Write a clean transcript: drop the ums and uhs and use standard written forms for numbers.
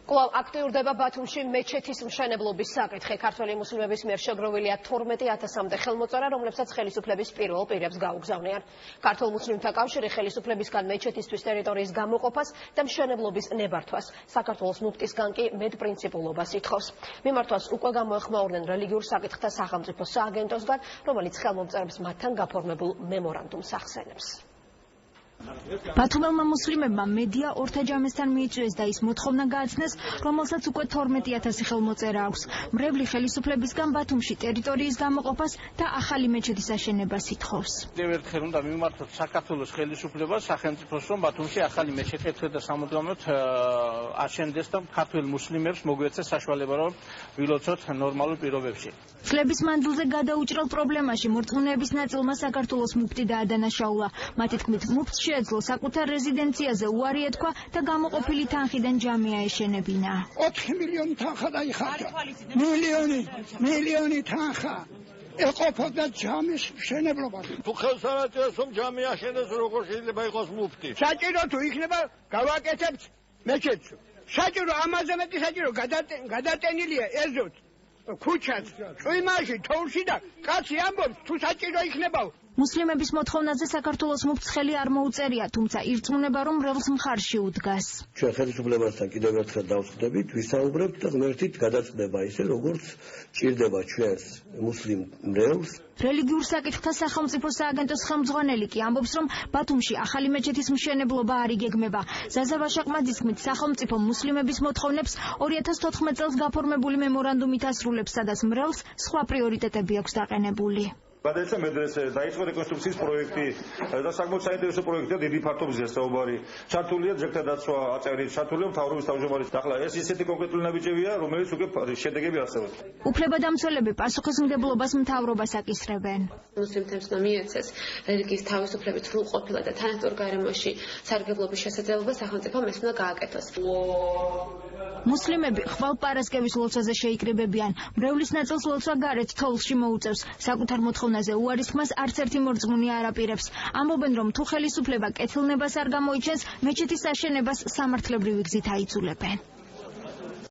კვლავ აქტიურდება ბათუმში მეჩეთის მშენებლობის საკითხი. ქართველი მუსლიმების მიერ შეგროვილია 12,000-მდე ხელმოწერა, რომლებსაც ხელისუფლების პირველ პირებს გაუგზავნიან. ქართულ მუსლიმთა კავშირი ხელისუფლებისგან მეჩეთისთვის ტერიტორიის გამოყოფას და მშენებლობის ნებართვას, საქართველოს მუფტისგან კი მეტპრინციპულობას ითხოვს. მიმართვას უკვე გამოეხმაურნენ რელიგიურ საკითხთა სახელმწიფო სააგენტოსგან, რომელიც ხელმომწერებს მათთან გაფორმებულ მემორანდუმს ახსენებს. ბათუმელმა მუსლიმებმა მედია ორთაჯამესთან მიიწვიეს და ის მოთხოვნა გააცნეს, რომელსაც უკვე 12,000 ხელმოწერა აქვს. მრევლი ხელისუფლებისგან ბათუმში ტერიტორიის გამოყოფას და ახალი მეჩეთის აშენებას ითხოვს. ერთხელ უნდა მიმართოთ საქართველოს ხელისუფლებას სახელმწიფოს, რომ ბათუმში ახალი მეჩეთი ერთხელ და სამუდამოდ აშენდეს და ქართველ მუსლიმებს მოგვეცეს საშუალება, რომ ვილოცოთ ნორმალურ პირობებში. წლების მანძილზე გადაუჭრელ პრობლემაში მორწმუნეების ნაწილმა საქართველოს მუფტი დაადანაშაულა. მათი თქმით, მუფტს შეეძლო საკუთარ რეზიდენციაზე უარი ეთქვა და გამოყოფილი თანხიდან ჯამია ეშენებინა. 4 მილიონი თანხა დაიხარჯა. მილიონი თანხა. ეყოფოდა ჯამის მშენებლობაზე. თუ ხელს არ აწერს, რომ ჯამი აშენდეს, როგორ შეიძლება იყოს მუფტი? საჭირო თუ იქნება, გავაკეთებთ მეჩეთს. საჭირო ამაზე მეტი საჭირო გადატენილია ეზოთ. ქუჩაც, წვიმაში, თოვლში და კაცი ამბობს, თუ საჭირო იქნება. მუსლიმების მოთხოვნაზე საქართველოს მუფტს ხელი არ მოუწერია, თუმცა ირწმუნება, რომ მრევლს მხარში უდგას. ჩვენ ხელისუფლებასთან კიდევ ერთხელ დავსხდებით, ვისაუბრებთ და ღმერთით გადაწყვეტება ისე, როგორც ჭირდება ჩვენს მუსლიმ მრევლს. რელიგიურ საკითხთა სახელმწიფო სააგენტოს ხელმძღვანელი კი ამბობს, რომ ბათუმში ახალი მეჩეთის მშენებლობა არ იგეგმება. ზაზა ვაშაკმაძის თქმით, სახელმწიფო მუსლიმების მოთხოვნებს 2014 წელს გაფორმებული მემორანდუმით ასრულებს, სადაც მრევლს სხვა პრიორიტეტები აქვს დაყენებული. გადაეცა მედრესე, დაიწყო რეკონსტრუქციის პროექტი და საკმაოდ საინტერესო პროექტია, დიდი ფართობზეა საუბარი. ჩართულია ძეგლთა დაცვა აწევრი, ჩართულია მთავრობის თავმჯდომარის. ახლა ეს ისეთი კონკრეტული ნაბიჯებია, რომელიც უკვე შედეგები არსებობს. უფლებადამცველები პასუხისმგებლობას მთავრობას აკისრებენ. მუსლიმთა უნდა მიეცეს რელიგიის თავისუფლების სრულყოფილად და თანასწორ გარემოში სარგებლობის შესაძლებლობა სახელმწიფომ ეს უნდა გააკეთოს. მუსლიმები ხვალ პარასკევის ლოცვაზე შეიკრიბებიან. მრევლის ნაწილს ლოცვა გარეთ თოვლში მოუწევს. საკუთარ მოთხოვნაზე უარის თქმას არც ერთი მორწმუნე არ აპირებს. ამბობენ, რომ თუ ხელისუფლება კეთილნებას არ გამოიჩენს, მეჩეთის აშენებას სამართლებრივი გზით აიძულებენ.